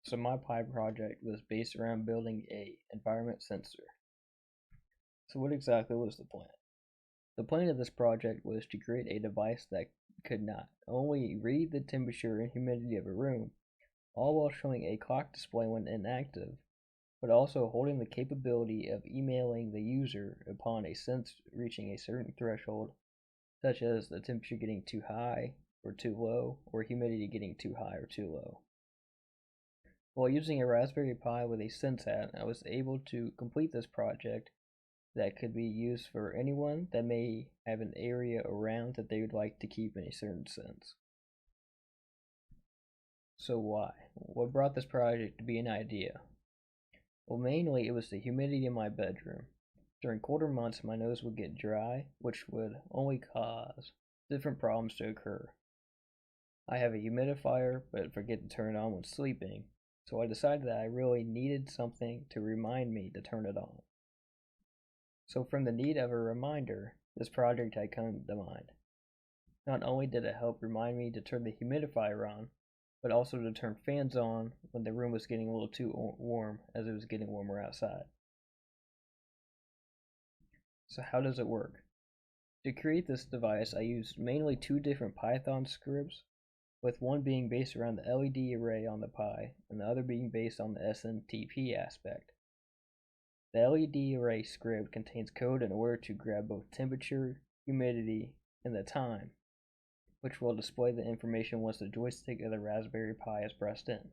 So my Pi project was based around building a environment sensor. So what exactly was the plan? The plan of this project was to create a device that could not only read the temperature and humidity of a room, all while showing a clock display when inactive, but also holding the capability of emailing the user upon a sense reaching a certain threshold, such as the temperature getting too high or too low, or humidity getting too high or too low. While using a Raspberry Pi with a SenseHat, I was able to complete this project that could be used for anyone that may have an area around that they would like to keep in a certain sense. So why? What brought this project to be an idea? Well, mainly it was the humidity in my bedroom. During colder months, my nose would get dry, which would only cause different problems to occur. I have a humidifier, but forget to turn it on when sleeping, so I decided that I really needed something to remind me to turn it on. So from the need of a reminder, this project had come to mind. Not only did it help remind me to turn the humidifier on, but also to turn fans on when the room was getting a little too warm as it was getting warmer outside. So how does it work? To create this device, I used mainly two different Python scripts, with one being based around the LED array on the Pi, and the other being based on the SMTP aspect. The LED array script contains code in order to grab both temperature, humidity, and the time, which will display the information once the joystick of the Raspberry Pi is pressed in.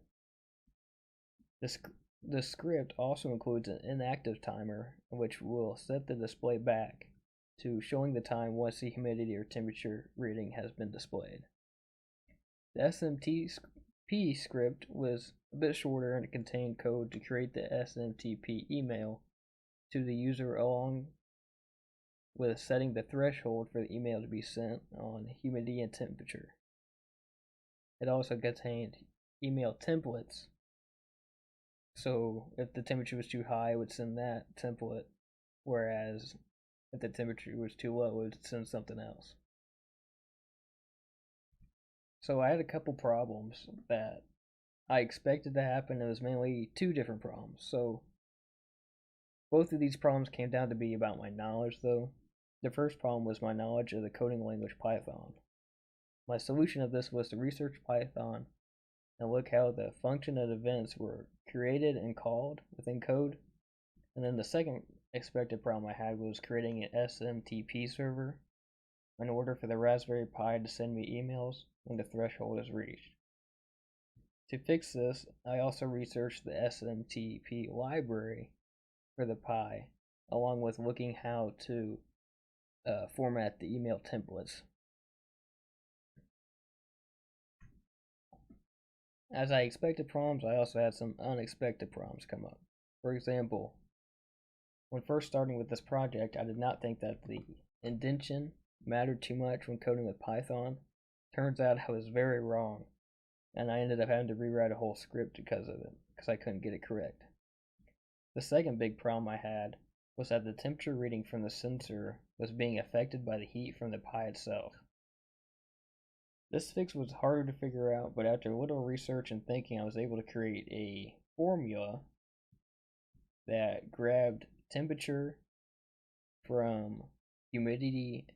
The script also includes an inactive timer, which will set the display back to showing the time once the humidity or temperature reading has been displayed. The SMTP script was a bit shorter and it contained code to create the SMTP email to the user along with setting the threshold for the email to be sent on humidity and temperature. It also contained email templates, so if the temperature was too high, it would send that template, whereas if the temperature was too low, it would send something else. So I had a couple problems that I expected to happen. It was mainly two different problems. So both of these problems came down to be about my knowledge, though. The first problem was my knowledge of the coding language Python. My solution of this was to research Python and look how the function and events were created and called within code. And then the second expected problem I had was creating an SMTP server in order for the Raspberry Pi to send me emails when the threshold is reached. To fix this, I also researched the SMTP library for the Pi, along with looking how to format the email templates. As I expected problems, I also had some unexpected problems come up. For example, when first starting with this project, I did not think that the indentation mattered too much when coding with Python. Turns out I was very wrong, and I ended up having to rewrite a whole script because of it, because I couldn't get it correct. The second big problem I had was that the temperature reading from the sensor was being affected by the heat from the Pi itself. This fix was harder to figure out, but after a little research and thinking, I was able to create a formula that grabbed temperature from humidity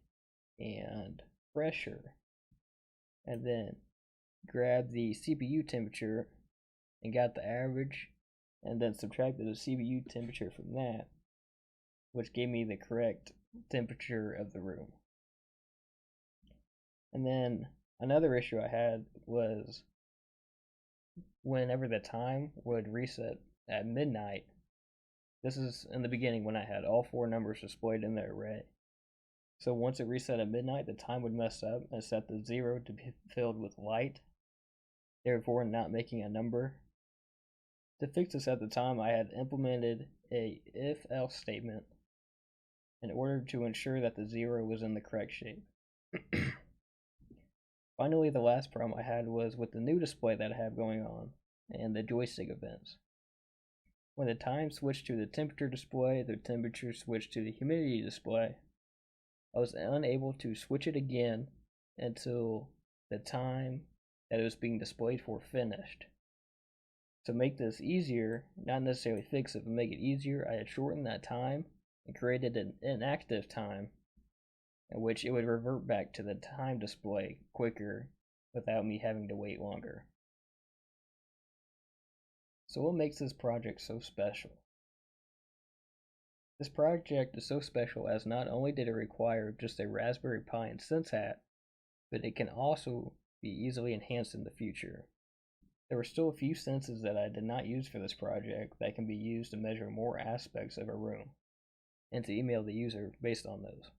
and pressure, and then grabbed the CPU temperature and got the average, and then subtracted the CPU temperature from that, which gave me the correct temperature of the room. And then another issue I had was whenever the time would reset at midnight. This is in the beginning when I had all four numbers displayed in the array. So once it reset at midnight, the time would mess up and set the 0 to be filled with light, therefore not making a number. To fix this at the time, I had implemented a if-else statement in order to ensure that the 0 was in the correct shape. Finally, the last problem I had was with the new display that I have going on and the joystick events. When the time switched to the temperature display, the temperature switched to the humidity display. I was unable to switch it again until the time that it was being displayed for finished. To make this easier, not necessarily fix it, but make it easier, I had shortened that time and created an inactive time in which it would revert back to the time display quicker without me having to wait longer. So what makes this project so special? This project is so special as not only did it require just a Raspberry Pi and SenseHat, but it can also be easily enhanced in the future. There were still a few senses that I did not use for this project that can be used to measure more aspects of a room, and to email the user based on those.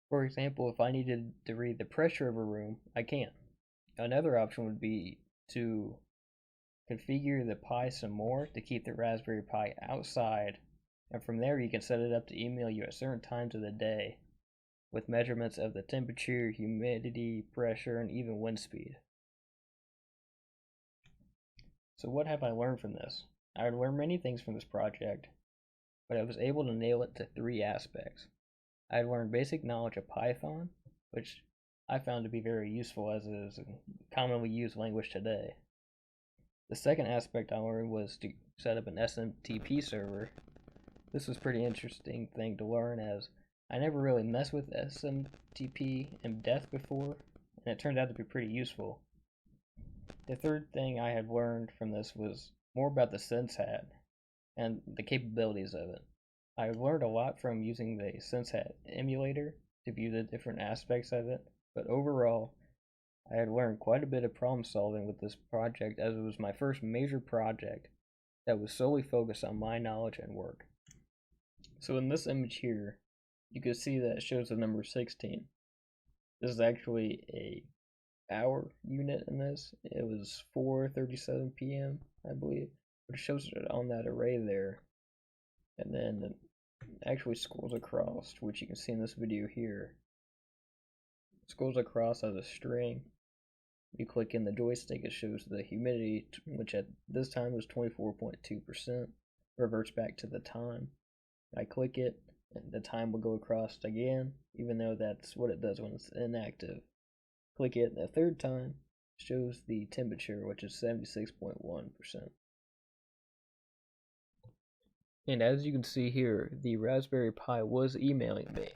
For example, if I needed to read the pressure of a room, I can. Another option would be to configure the Pi some more to keep the Raspberry Pi outside, and from there you can set it up to email you at certain times of the day with measurements of the temperature, humidity, pressure, and even wind speed. So what have I learned from this? I learned many things from this project, but I was able to nail it to 3 aspects. I learned basic knowledge of Python, which I found to be very useful as it is a commonly used language today. The second aspect I learned was to set up an SMTP server. This was a pretty interesting thing to learn, as I never really messed with SMTP in depth before, and it turned out to be pretty useful. The third thing I had learned from this was more about the SenseHat and the capabilities of it. I learned a lot from using the SenseHat emulator to view the different aspects of it, but overall, I had learned quite a bit of problem solving with this project, as it was my first major project that was solely focused on my knowledge and work. So in this image here, you can see that it shows the number 16. This is actually a hour unit in this. It was 4:37 p.m. I believe, but it shows it on that array there, and then it actually scrolls across, which you can see in this video here. It scrolls across as a string. You click in the joystick, it shows the humidity, which at this time was 24.2%, reverts back to the time. I click it, and the time will go across again, even though that's what it does when it's inactive. Click it the third time, shows the temperature, which is 76.1%. And as you can see here, the Raspberry Pi was emailing me.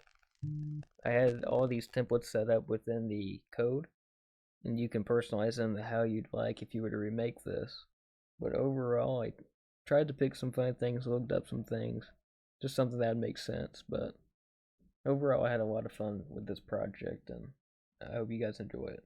I had all these templates set up within the code, and you can personalize them to how you'd like if you were to remake this. But overall, I tried to pick some fun things, looked up some things, just something that would make sense. But overall, I had a lot of fun with this project, and I hope you guys enjoy it.